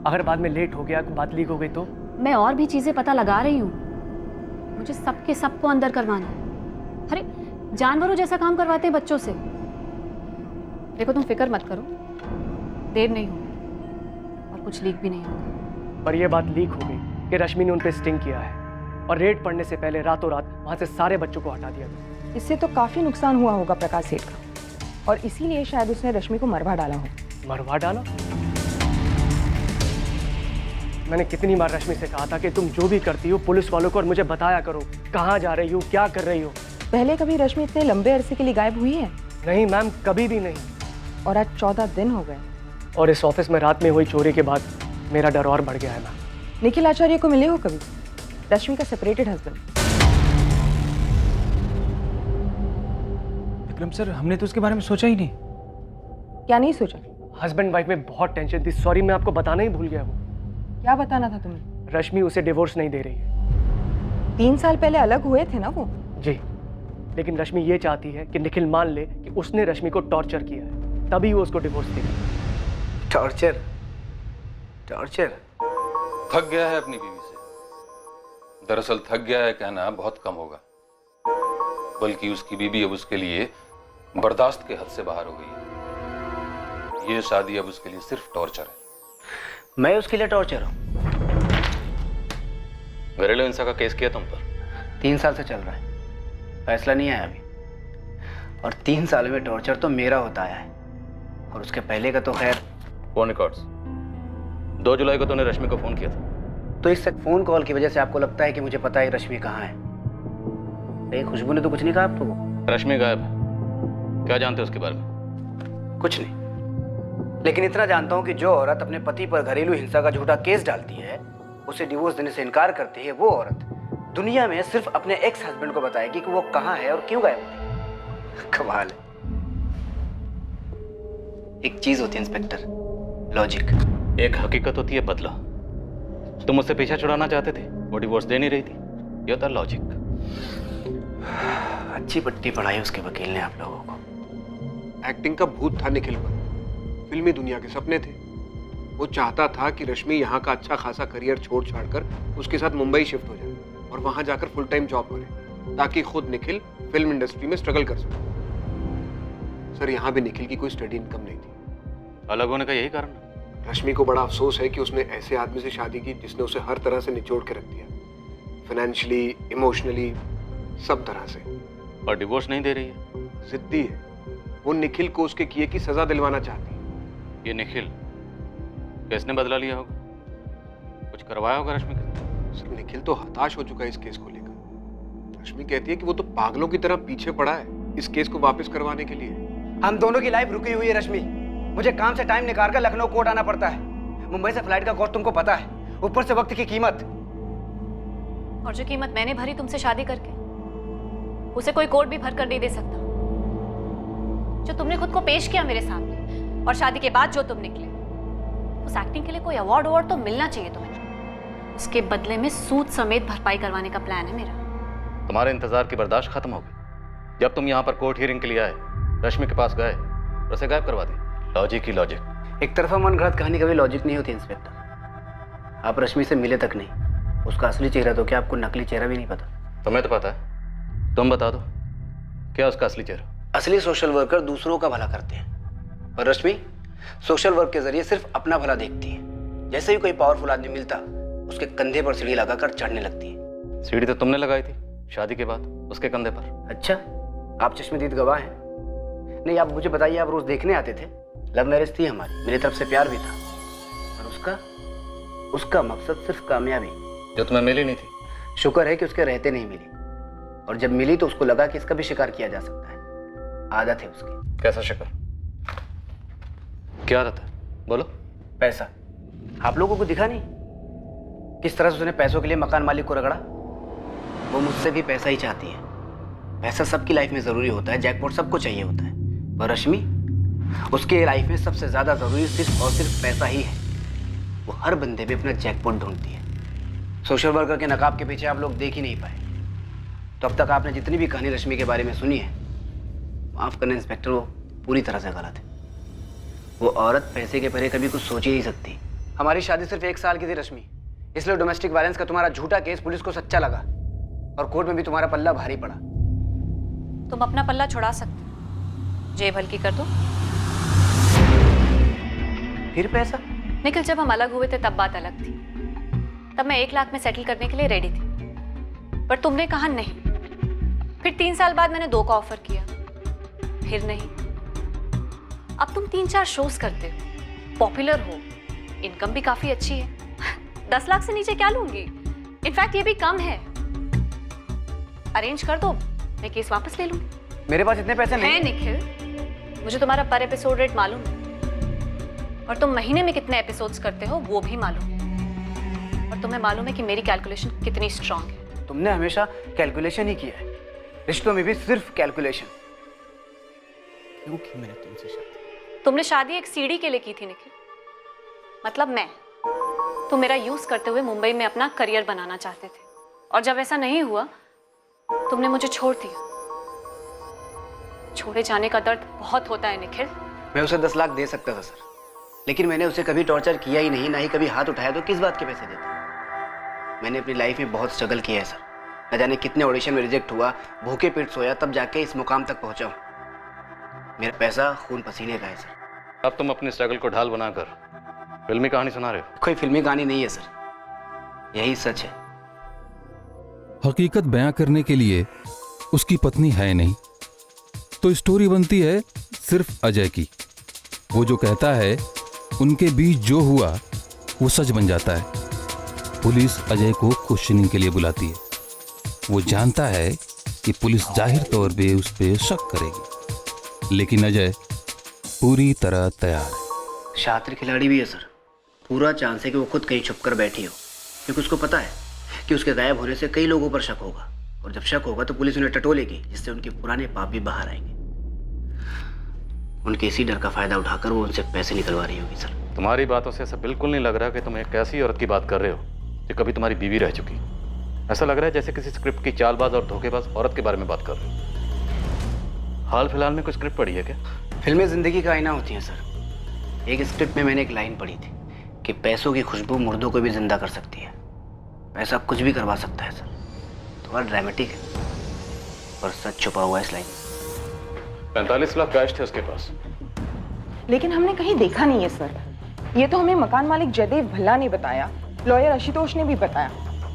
अगर बाद में लेट हो गया, बात लीक हो गई तो? मैं और भी चीज़ें पता लगा रही हूँ, मुझे सबके सबको अंदर करवाना है। अरे जानवरों जैसा काम करवाते हैं बच्चों से। देखो तुम फिक्र मत करो, देर नहीं होगी और कुछ लीक भी नहीं होगा। पर यह बात लीक हो गई कि रश्मि ने उन पर स्टिंग किया है, और रेड पड़ने से पहले रातों रात वहाँ से सारे बच्चों को हटा दिया गया। इससे तो काफ़ी नुकसान हुआ होगा प्रकाश सेठ का, और इसीलिए शायद उसने रश्मि को मरवा डाला हो। मरवा डाला? मैंने कितनी बार रश्मि से कहा था कि तुम जो भी करती हो पुलिस वालों को और मुझे बताया करो, कहाँ जा रही हो, क्या कर रही हो। पहले कभी रश्मि इतने लंबे अरसे के लिए गायब हुई है? नहीं मैम, कभी भी नहीं। और आज 14 दिन हो गए। और इस ऑफिस में रात में हुई चोरी के बाद मेरा डर और बढ़ गया है मैम। निखिल आचार्य को मिले हो कभी? रश्मि का सेपरेटेड हस्बैंड। विक्रम सर, हमने तो उसके बारे में सोचा ही नहीं। क्या नहीं सोचा? हस्बैंड वाइफ में बहुत टेंशन थी। सॉरी, मैं आपको बताना ही भूल गया। वो क्या बताना था तुम्हें? रश्मि उसे डिवोर्स नहीं दे रही है। 3 साल पहले अलग हुए थे ना वो? जी, लेकिन रश्मि ये चाहती है कि निखिल मान ले कि उसने रश्मि को टॉर्चर किया है, तभी वो उसको डिवोर्स देगी। टॉर्चर? टॉर्चर? थक गया है अपनी बीवी से। दरअसल थक गया है कहना बहुत कम होगा, बल्कि उसकी बीवी अब उसके लिए बर्दाश्त के हद से बाहर हो गई है। ये शादी अब उसके लिए सिर्फ टॉर्चर है। मैं उसके लिए टॉर्चर हूँ? घरेलू हिंसा का केस किया तुम पर? 3 साल से चल रहा है, फैसला नहीं आया अभी। और 3 साल में टॉर्चर तो मेरा होता आया है, और उसके पहले का तो खैर। Phone records. 2 जुलाई को तूने रश्मि को फोन किया था। तो इस फोन कॉल की वजह से आपको लगता है कि मुझे पता है रश्मि कहाँ है? खुशबू ने तो कुछ नहीं कहा आपको? रश्मि गायब है, क्या जानते हो उसके बारे में? कुछ नहीं, लेकिन इतना जानता हूं कि जो औरत अपने पति पर घरेलू हिंसा का झूठा केस डालती है, उसे डिवोर्स देने से इनकार करती है, वो औरत दुनिया में सिर्फ अपने एक्स हस्बैंड को बताएगी कि वो कहाँ है और क्यों गायब हुई। कमाल है। एक चीज होती है इंस्पेक्टर, लॉजिक। एक हकीकत होती है बदला। तुम उससे पीछा छुड़ाना चाहते थे, वो डिवोर्स दे नहीं रही थी, ये था लॉजिक। अच्छी पट्टी पढ़ाई उसके वकील ने आप लोगों को। एक्टिंग का भूत था निखिल पर, फिल्मी दुनिया के सपने थे। वो चाहता था कि रश्मि यहाँ का अच्छा खासा करियर छोड़ छाड़ कर उसके साथ मुंबई शिफ्ट हो जाए और वहां जाकर फुल टाइम जॉब करे, ताकि खुद निखिल फिल्म इंडस्ट्री में स्ट्रगल कर सके। सर, यहाँ भी निखिल की कोई स्टडी इनकम नहीं थी। अलग होने का यही कारण? रश्मि को बड़ा अफसोस है कि उसने ऐसे आदमी से शादी की जिसने उसे हर तरह से निचोड़ के रख दिया, फाइनेंशियली, इमोशनली, सब तरह से। और डिवोर्स नहीं दे रही है? जिद्दी है वो। निखिल को उसके किए की सजा दिलवाना चाहती है। ये निखिल किसने बदला लिया होगा? कुछ करवाया होगा रश्मि के? सर, निखिल तो हताश हो चुका है इस केस को लेकर। रश्मि कहती है कि वो तो पागलों की तरह पीछे पड़ा है इस केस को वापस करवाने के लिए। हम दोनों की लाइफ रुकी हुई है रश्मि। मुझे काम से टाइम निकाल कर लखनऊ कोर्ट आना पड़ता है। मुंबई से फ्लाइट का कॉस्ट तुमको पता है, ऊपर से वक्त की कीमत। और जो कीमत मैंने भरी तुमसे शादी करके, उसे कोई कोर्ट भी भर कर नहीं दे सकता। जो तुमने खुद को पेश किया मेरे सामने, और शादी के बाद जो तुम निकले, उस एक्टिंग के लिए कोई अवार्ड तो मिलना चाहिए तुम्हें। उसके बदले में सूद समेत भरपाई करवाने का प्लान है मेरा। तुम्हारे इंतजार की बर्दाश्त खत्म हो गई जब तुम यहाँ पर कोर्ट हियरिंग के लिए आए, रश्मि के पास गए और उसे गायब करवा दी। लॉजिक ही लॉजिक। एक तरफा मनगढ़ंत कहानी कभी लॉजिक नहीं होती इंस्पेक्टर। आप रश्मि से मिले तक नहीं, उसका असली चेहरा तो क्या आपको नकली चेहरा भी नहीं पता? तुम्हें तो पता है, तुम बता दो क्या उसका असली चेहरा? असली सोशल वर्कर दूसरों का भला करते हैं, और रश्मि सोशल वर्क के जरिए सिर्फ अपना भला देखती है। जैसे ही कोई पावरफुल आदमी मिलता, उसके कंधे पर सीढ़ी लगाकर चढ़ने लगती है। सीढ़ी तो तुमने लगाई थी शादी के बाद उसके कंधे पर। अच्छा, आप चश्मदीद गवाह हैं। नहीं, आप मुझे बताइए, आप रोज देखने आते थे। लव मैरिज थी हमारी, मेरी तरफ से प्यार भी था, और उसका मकसद सिर्फ कामयाबी, जो तुम्हें मिली नहीं थी। शुक्र है कि उसके रहते नहीं मिली, और जब मिली तो उसको लगा कि इसका भी शिकार किया जा सकता है। आदत है उसकी। कैसा शिकार? क्या आदत है? बोलो। पैसा। आप लोगों को दिखा नहीं किस तरह से उसने पैसों के लिए मकान मालिक को रगड़ा? वो मुझसे भी पैसा ही चाहती है। पैसा सबकी लाइफ में जरूरी होता है, जैकपॉट सबको चाहिए होता है, पर रश्मि, उसके लाइफ में सबसे ज्यादा जरूरी सिर्फ और सिर्फ पैसा ही है। वो हर बंदे में अपना जैकपॉट ढूंढती है। सोशल वर्कर के नकाब के पीछे आप लोग देख ही नहीं पाए। तो अब तक आपने जितनी भी कहानी रश्मि के बारे में सुनी है, माफ करना इंस्पेक्टर, वो पूरी तरह से गलत है। वो औरत पैसे के परे कभी कुछ सोच ही नहीं सकती। हमारी शादी सिर्फ 1 साल की थी रश्मि, इसलिए डोमेस्टिक वायलेंस का तुम्हारा झूठा केस पुलिस को सच्चा लगा, और कोर्ट में भी तुम्हारा पल्ला भारी पड़ा। तुम अपना पल्ला छुड़ा सकते, जेब हल्की कर दो। फिर पैसा? निखिल, जब हम अलग हुए थे तब बात अलग थी। तब मैं 1 लाख में सेटल करने के लिए रेडी थी, पर तुमने कहा नहीं। फिर 3 साल बाद मैंने 2 का ऑफर किया, फिर नहीं। अब तुम 3-4 शोज करते हो, पॉपुलर हो, इनकम भी काफी अच्छी है, 10 लाख से नीचे क्या लूंगी? इनफैक्ट ये भी कम है। अरेंज कर दो, मैं केस वापस ले लूंगी। मेरे पास इतने पैसे नहीं है निखिल, मुझे तुम्हारा पर एपिसोड रेट मालूम है और तुम महीने में कितने एपिसोड्स करते हो वो भी मालूम है, और तुम्हें मालूम है कि मेरी कैलकुलेशन कितनी स्ट्रांग है। तुमने हमेशा कैलकुलेशन ही किया है, रिश्तों में भी सिर्फ कैलकुलेशन। क्यों की मैंने तुमसे शादी? तुमने शादी एक सीढ़ी के लिए की थी निखिल, मतलब मैं तुम मेरा यूज करते हुए मुंबई में अपना करियर बनाना चाहते थे, और जब ऐसा नहीं हुआ तुमने मुझे छोड़ दिया। छोड़े जाने का दर्द बहुत होता है निखिल। मैं उसे 10 लाख दे सकता था सर, लेकिन मैंने उसे कभी टॉर्चर किया ही नहीं, ना ही कभी हाथ उठाया, तो किस बात के पैसे देता? मैंने अपनी लाइफ में बहुत स्ट्रगल किया है सर, न जाने कितने ऑडिशन में रिजेक्ट हुआ, भूखे पेट सोया, तब जाके इस मुकाम तक पहुंचा हूं। मेरा पैसा खून पसीने का है सर। अब तुम अपनी स्ट्रगल को ढाल बनाकर फिल्मी कहानी सुना रहे हो। कोई फिल्मी कहानी नहीं है सर, यही सच है। हकीकत बयां करने के लिए उसकी पत्नी है नहीं, तो स्टोरी बनती है सिर्फ अजय की। वो जो कहता है उनके बीच जो हुआ वो सच बन जाता है। पुलिस अजय को क्वेश्चनिंग के लिए बुलाती है। वो जानता है कि पुलिस जाहिर तौर पे उस पर शक करेगी, लेकिन अजय पूरी तरह तैयार है। शातिर खिलाड़ी भी है सर, पूरा चांस है कि वो खुद कहीं छुप कर बैठी हो, क्योंकि उसको पता है कि उसके गायब होने से कई लोगों पर शक होगा, और जब शक होगा तो पुलिस उन्हें टटोलेगी, जिससे उनके पुराने पाप भी बाहर आएंगे। उनके इसी डर का फायदा उठाकर वो उनसे पैसे निकलवा रही होगी सर। तुम्हारी बातों से ऐसा बिल्कुल नहीं लग रहा कि तुम एक ऐसी औरत की बात कर रहे हो जो कभी तुम्हारी बीवी रह चुकी। ऐसा लग रहा है जैसे किसी स्क्रिप्ट की चालबाज और धोखेबाज औरत के बारे में बात कर रहे हो। हाल फिलहाल में कोई स्क्रिप्ट पढ़ी है क्या? फिल्में जिंदगी का आईना होती हैं सर। एक स्क्रिप्ट में मैंने एक लाइन पढ़ी थी कि पैसों की खुशबू मुर्दों को भी जिंदा कर सकती है। पैसा कुछ भी करवा सकता है सर। थोड़ा ड्रामेटिक है और सच छुपा हुआ है इस लाइन में। 45 लाख कैश थे उसके पास, लेकिन हमने कहीं देखा नहीं है सर। ये तो हमें मकान मालिक जयदेव भल्ला ने बताया, लॉयर आशुतोष ने भी बताया,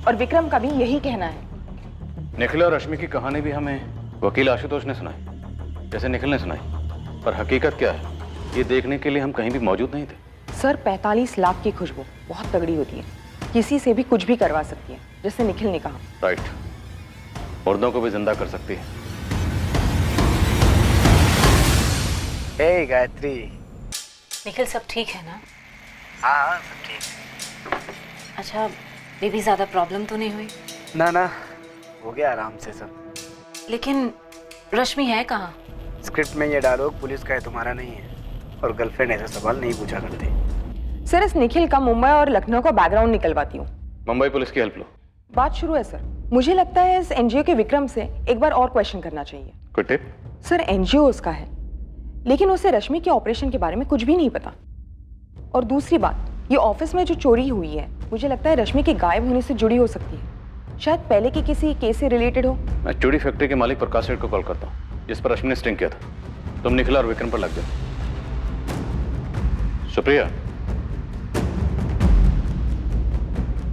और विक्रम का भी यही कहना है। निखिल और रश्मि की कहानी भी हमें वकील आशुतोष ने सुनाई, जैसे निखिल ने सुनाई। पर हकीकत क्या है ये देखने के लिए हम कहीं भी मौजूद नहीं थे। सर 45 लाख की खुशबू बहुत तगड़ी होती है, किसी से भी कुछ भी करवा सकती है, जैसे निखिल ने कहा। राइट, मुर्दों को भी जिंदा कर सकती है। हे गायत्री। निखिल सब ठीक है ना? हाँ सब ठीक। अच्छा, बेबी ज्यादा प्रॉब्लम तो नहीं हुई? ना ना, हो गया आराम से सब। लेकिन रश्मि है कहाँ? स्क्रिप्ट में ये डायलॉग पुलिस का है, तुम्हारा नहीं है, और गर्लफ्रेंड ऐसे सवाल नहीं पूछा करते। सर इस निखिल का मुंबई और लखनऊ का बैकग्राउंड निकलवाती हूँ। मुंबई पुलिस की हेल्प लो। बात शुरू है सर। मुझे लगता है इस एनजीओ के विक्रम से एक बार और क्वेश्चन करना चाहिए। कोई टिप? सर एनजीओ उसका है, लेकिन उसे रश्मि के ऑपरेशन के बारे में कुछ भी नहीं पता। और दूसरी बात, ये ऑफिस में जो चोरी हुई है मुझे लगता है रश्मि के गायब होने से जुड़ी हो सकती है। शायद पहले के किसी केस से रिलेटेड हो। मैं चूड़ी फैक्ट्री के मालिक प्रकाश सेठ को कॉल करता हूँ, जिस पर रश्मि ने स्टिंग किया था। तुम निखिल और विक्रम पर लग जाओ। सुप्रिया,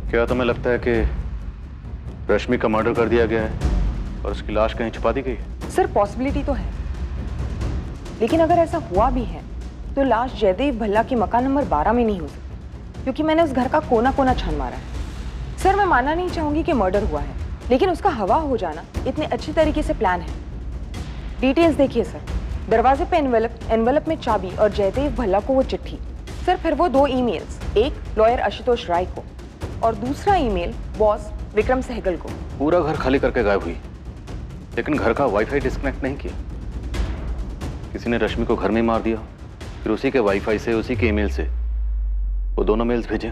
क्या तुम्हें लगता है कि रश्मि का मर्डर कर दिया गया है और उसकी लाश कहीं छुपा दी गई है? सर पॉसिबिलिटी तो है, लेकिन अगर ऐसा हुआ भी है तो लाश जयदेव भल्ला के मकान नंबर 12 में नहीं हो सकती, क्योंकि मैंने उस घर का कोना कोना छान मारा है। सर मैं मानना नहीं चाहूंगी कि मर्डर हुआ है, लेकिन उसका हवा हो जाना इतने अच्छी तरीके से प्लान है। डिटेल्स देखिए सर, दरवाजे पे एनवेलप में चाबी और जयदेव भल्ला को वो चिट्ठी। सर फिर वो 2 ईमेल्स, एक लॉयर आशुतोष राय को और दूसरा ईमेल बॉस विक्रम सहगल को। पूरा घर खाली करके गायब हुई, लेकिन घर का वाईफाई डिस्कनेक्ट नहीं किया। किसी ने रश्मि को घर में मार दिया, फिर उसी के वाईफाई से, उसी के ईमेल से वो दोनों मेल्स भेजे।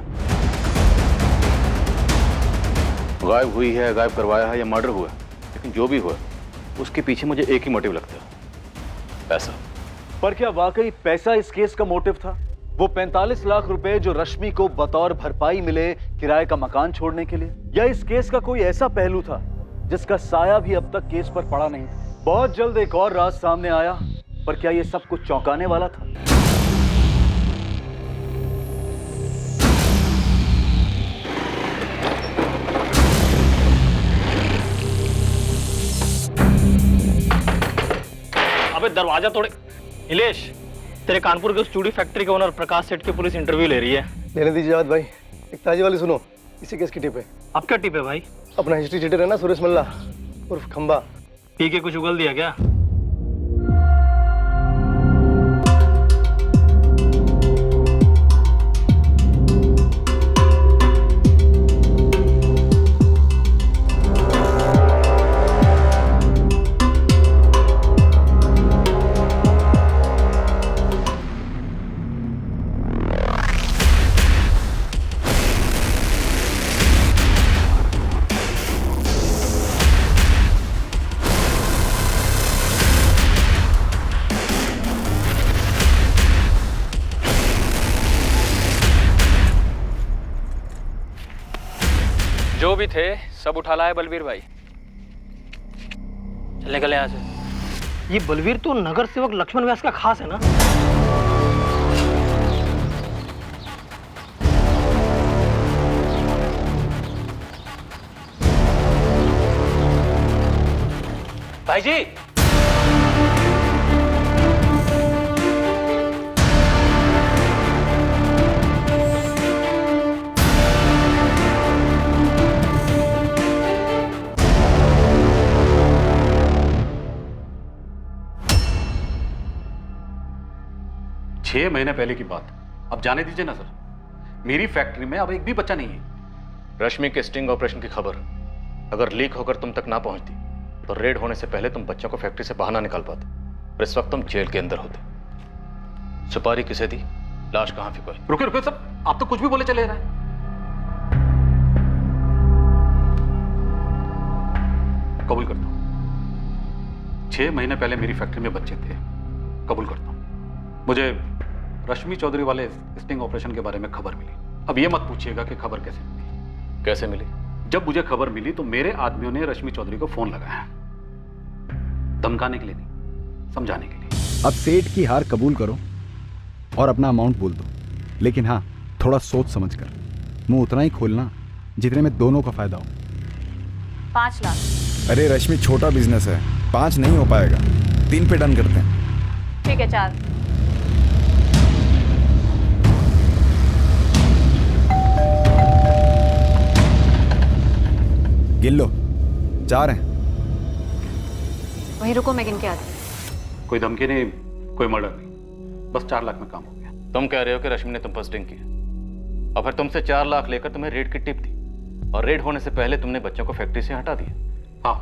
गायब हुई है, गायब करवाया है या मर्डर हुआ है, लेकिन जो भी हुआ उसके पीछे मुझे एक ही मोटिव लगता है, पैसा। पर क्या वाकई पैसा इस केस का मोटिव था? वो 45 लाख रुपए जो रश्मि को बतौर भरपाई मिले किराए का मकान छोड़ने के लिए, या इस केस का कोई ऐसा पहलू था जिसका साया भी अब तक केस पर पड़ा नहीं था? बहुत जल्द एक और राज सामने आया, पर क्या ये सब कुछ चौंकाने वाला था? अबे दरवाजा तोड़े। नीलेश, तेरे कानपुर के उस चूड़ी फैक्ट्री के ओनर प्रकाश सेठ की पुलिस इंटरव्यू ले रही है। लेने दीजिए जावेद भाई, एक ताजी वाली सुनो। इसी केस की टिप है। आपका टिप है भाई? अपना हिस्ट्री चीटर है ना सुरेश मल्ला उर्फ खंबा, पी के कुछ उगल दिया क्या? जो भी थे सब उठा लाए बलवीर भाई। चल निकल यहाँ से। ये बलवीर तो नगर सेवक लक्ष्मण व्यास का खास है ना? भाई जी, छह महीने पहले की बात, अब जाने दीजिए ना सर। मेरी फैक्ट्री में अब एक भी बच्चा नहीं है। रश्मि के स्टिंग ऑपरेशन की खबर अगर लीक होकर तुम तक ना पहुंचती तो रेड होने से पहले तुम बच्चों को फैक्ट्री से बाहर ना निकाल पाते और इस वक्त तुम जेल के अंदर होते। सुपारी किसे दी, लाश कहां फेंकी? रुके रुके सर, आप तो कुछ भी बोले चले रहे हैं। कबूल करता हूं 6 महीने पहले मेरी फैक्ट्री में बच्चे थे, कबूल करता हूं। मुझे रश्मि चौधरी वाले स्टिंग ऑपरेशन के बारे में खबर मिली। अब यह मत पूछिएगा कि खबर कैसे मिली। कैसे मिली? जब मुझे खबर मिली तो मेरे आदमियों ने रश्मि चौधरी को फोन लगाया, धमकाने के लिए नहीं, समझाने के लिए। अब सेठ की हार कबूल करो और अपना अमाउंट बोल दो, लेकिन हाँ थोड़ा सोच समझ कर। मुंह उतना ही खोलना जितने में दोनों का फायदा हो। 5 लाख। अरे रश्मि छोटा बिजनेस है, 5 नहीं हो पाएगा, 3 पे डन करते हैं। ठीक है 4। गिन लो, 4 हैं। वहीं रुको, मैं गिन के आती हूं। कोई धमकी नहीं, कोई मर्डर नहीं, बस 4 लाख में काम हो गया। तुम कह रहे हो कि रश्मि ने तुम पर स्टिंग किया और फिर तुमसे 4 लाख लेकर तुम्हें रेड की टिप दी और रेड होने से पहले तुमने बच्चों को फैक्ट्री से हटा दिया। हाँ,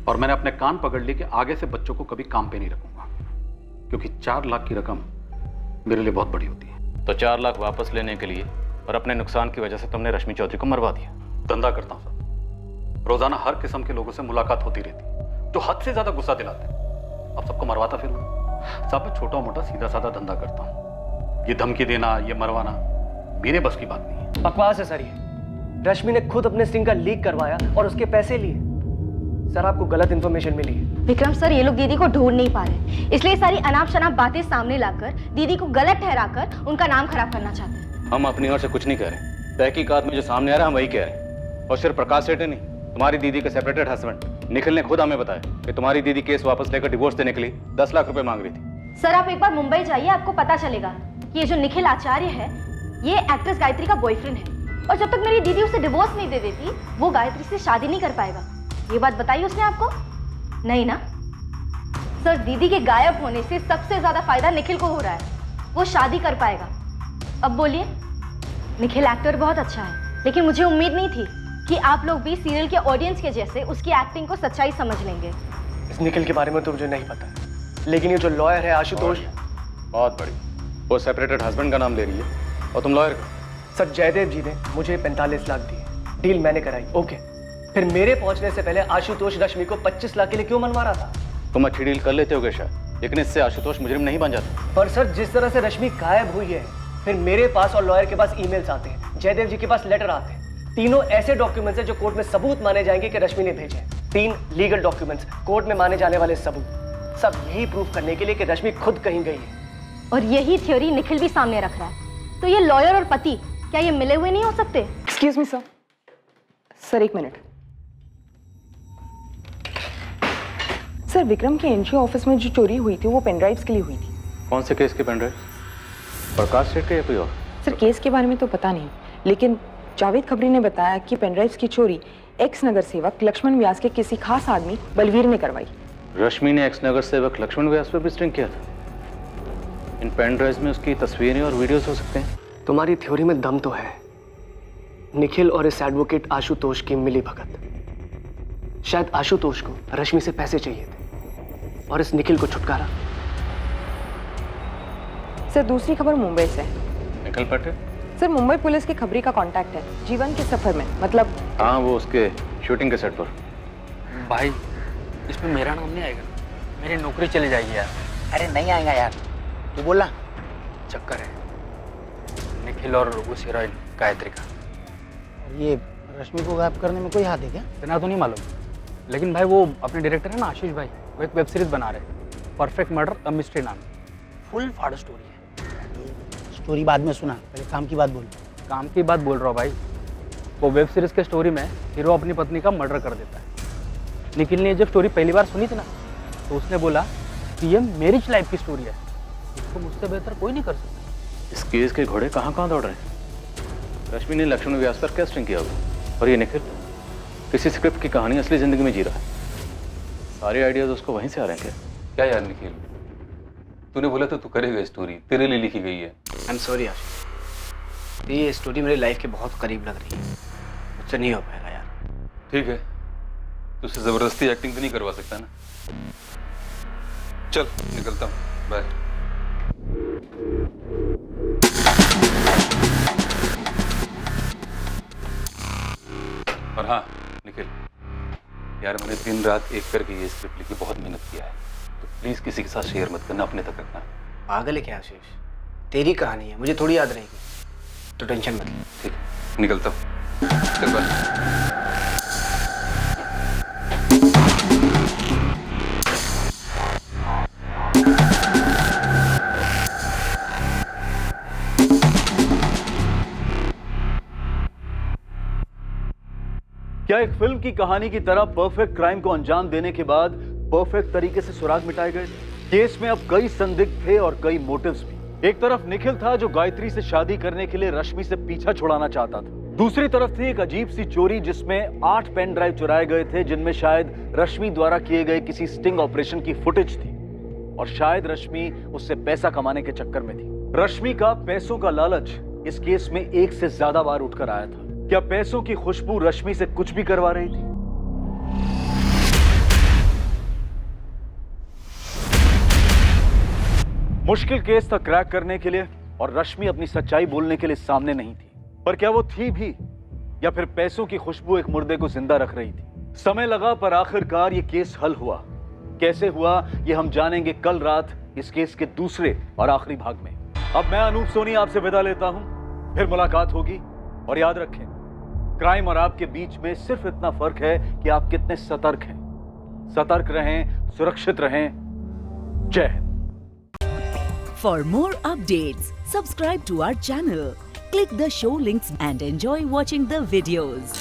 और मैंने अपने कान पकड़ लिए कि आगे से बच्चों को कभी काम पे नहीं रखूंगा, क्योंकि 4 लाख की रकम मेरे लिए बहुत बड़ी होती है। तो 4 लाख वापस लेने के लिए और अपने नुकसान की वजह से तुमने रश्मि चौधरी को मरवा दिया। धंधा करता हूं सर, रोजाना हर किस्म के लोगों से मुलाकात होती रहती, जो हद से ज्यादा गुस्सा दिलाते। अब सबको मरवाता फिर साहब, मैं छोटा मोटा सीधा साधा धंधा करता हूँ। ये धमकी देना, ये मरवाना मेरे बस की बात नहीं है। बकवास है सर ये। रश्मि ने खुद अपने स्टिंग का लीक करवाया और उसके पैसे लिए। सर आपको गलत इंफॉर्मेशन मिली है। विक्रम सर, ये लोग दीदी को ढूंढ नहीं पा रहे, इसलिए सारी अनाप शनाप बातें सामने लाकर दीदी को गलत ठहराकर उनका नाम खराब करना चाहते हैं। हम अपनी ओर से कुछ नहीं कह रहे, तहकीकात में जो सामने आ रहा है हम वही कह रहे हैं। और सिर्फ प्रकाश सेठ नहीं, तुम्हारी दीदी के सेपरेटेड हस्बैंड निखिल ने खुद हमें बताया कि तुम्हारी दीदी केस वापस लेकर डिवोर्स देने के लिए 10 लाख रुपए मांग रही थी। सर आप एक बार मुंबई जाइए, आपको पता चलेगा कि ये जो निखिल आचार्य है ये एक्ट्रेस गायत्री का बॉयफ्रेंड है, और जब तक मेरी दीदी उसे डिवोर्स नहीं दे देती वो गायत्री से शादी नहीं कर पाएगा। ये बात बताई उसने आपको? नहीं ना? सर दीदी के गायब होने से सबसे ज्यादा फायदा निखिल को हो रहा है, वो शादी कर पाएगा। अब बोलिए, निखिल एक्टर बहुत अच्छा है, लेकिन मुझे उम्मीद नहीं थी कि आप लोग भी सीरियल के ऑडियंस के जैसे उसकी एक्टिंग को सच्चाई समझ लेंगे। इस निखिल के बारे में तो मुझे नहीं पता, लेकिन ये जो लॉयर है आशुतोष, बहुत बड़ी, वो सेपरेटेड हस्बैंड का नाम ले रही है और तुम लॉयर का। सर जयदेव जी ने मुझे 45 लाख दिए, डील मैंने कराई, ओके। फिर मेरे पहुंचने से पहले आशुतोष रश्मि को 25 लाख के लिए क्यों मनवा रहा था? तुम अच्छी डील कर लेते होगे शायद, लेकिन इससे आशुतोष मुजरिम नहीं बन जाता। पर सर जिस तरह से रश्मि गायब हुई है, फिर मेरे पास और लॉयर के पास ईमेल्स आते हैं, जयदेव जी के पास लेटर आते हैं, तीनों ऐसे डॉक्यूमेंट्स हैं जो कोर्ट में सबूत माने जाएंगे कि रश्मि ने भेजे। 3 लीगल डॉक्यूमेंट्स, कोर्ट में माने जाने वाले सबूत, सब यही प्रूफ करने के लिए कि रश्मि खुद कहीं गई है। और यही थ्योरी निखिल भी सामने रख रहा है। तो ये लॉयर और पति क्या ये मिले हुए नहीं हो सकते? Excuse me sir. Sir 1 minute. Sir Vikram के एनजीओ ऑफिस में जो चोरी हुई थी वो पेनड्राइव्स के लिए हुई थी। कौन से केस के पेनड्राइव? प्रकाश सेठ के या कोई और? सर केस के बारे में तो पता नहीं, लेकिन जावेद खबरी ने बताया कि पेनड्राइव्स की चोरी एक्स नगर सेवक लक्ष्मण व्यास के किसी खास आदमी बलवीर ने करवाई। रश्मि ने एक्स नगर सेवक लक्ष्मण व्यास पर भी स्ट्रिंग किया था। इन पेन ड्राइव्स में उसकी तस्वीरें और वीडियोस हो सकते हैं। तुम्हारी थ्योरी में दम तो है। निखिल और इस एडवोकेट आशुतोष की मिली भगत। शायद आशुतोष को रश्मि से पैसे चाहिए थे और इस निखिल को छुटकारा। सर दूसरी खबर मुंबई से। निखिल पटे? सर मुंबई पुलिस की खबरी का कांटेक्ट है जीवन के सफर में, मतलब। हाँ, वो उसके शूटिंग के सेट पर। भाई इसमें मेरा नाम नहीं आएगा, मेरी नौकरी चली जाएगी यार। अरे नहीं आएगा यार, तू बोला। चक्कर है निखिल और उस हीरोइन गायत्री का। ये रश्मि को गायब करने में कोई हाथ है क्या? इतना तो नहीं मालूम, लेकिन भाई वो अपने डायरेक्टर है ना आशीष भाई, वो एक वेब सीरीज बना रहे हैं परफेक्ट मर्डर अ मिस्ट्री नाम। फुल फाड़ स्टोरी है। स्टोरी बाद में सुना, पहले काम की बात बोल। काम की बात बोल रहा हूँ भाई। वो वेब सीरीज के स्टोरी में हीरो अपनी पत्नी का मर्डर कर देता है। निखिल ने जब स्टोरी पहली बार सुनी थी ना, तो उसने बोला कि ये मैरिज लाइफ की स्टोरी है, इसको मुझसे बेहतर कोई नहीं कर सकता। इस केस के घोड़े कहाँ कहाँ दौड़ रहे हैं? रश्मि ने लक्ष्मण व्यास पर क्या स्ट्रिंग किया होगा? और ये निखिल किसी स्क्रिप्ट की कहानी असली जिंदगी में जी रहा है। सारे आइडियाज उसको वहीं से आ रहे हैं क्या? क्या यार निखिल, तूने बोला तो तू करेगा, स्टोरी तेरे लिए लिखी गई है। आई एम सॉरी आशीष, ये स्टोरी मेरी लाइफ के बहुत करीब लग रही है, मुझसे नहीं हो पाएगा यार। ठीक है, तुझसे जबरदस्ती एक्टिंग तो नहीं करवा सकता ना। चल निकलता हूँ, बाय। और हाँ निखिल यार, मैंने दिन रात एक करके ये स्क्रिप्ट लिखी, बहुत मेहनत किया है, तो प्लीज किसी के साथ शेयर मत करना, अपने तक रखना। पागल है क्या आशीष? तेरी कहानी है, मुझे थोड़ी याद रहेगी, तो टेंशन मत ले। ठीक है, निकलता हूँ, चल बाय। क्या एक फिल्म की कहानी की तरह परफेक्ट क्राइम को अंजाम देने के बाद परफेक्ट तरीके से सुराग मिटाए गए? केस में अब कई संदिग्ध थे और कई मोटिव्स भी। एक तरफ निखिल था जो गायत्री से शादी करने के लिए रश्मि से पीछा छुड़ाना चाहता था, दूसरी तरफ थी एक अजीब सी चोरी जिसमें 8 पेन ड्राइव चुराए गए थे, जिनमें शायद रश्मि द्वारा किए गए किसी स्टिंग ऑपरेशन की फुटेज थी, और शायद रश्मि उससे पैसा कमाने के चक्कर में थी। रश्मि का पैसों का लालच इस केस में एक से ज्यादा बार उठकर आया था। क्या पैसों की खुशबू रश्मि से कुछ भी करवा रही थी? मुश्किल केस था क्रैक करने के लिए, और रश्मि अपनी सच्चाई बोलने के लिए सामने नहीं थी। पर क्या वो थी भी, या फिर पैसों की खुशबू एक मुर्दे को जिंदा रख रही थी? समय लगा, पर आखिरकार ये केस हल हुआ। कैसे हुआ ये हम जानेंगे कल रात इस केस के दूसरे और आखिरी भाग में। अब मैं अनूप सोनी आपसे विदा लेता हूं, फिर मुलाकात होगी। और याद रखें, क्राइम और आपके बीच में सिर्फ इतना फर्क है कि आप कितने सतर्क हैं। सतर्क रहें, सुरक्षित रहें। जय Hind. For more updates, subscribe to our channel, click the show links and enjoy watching the videos.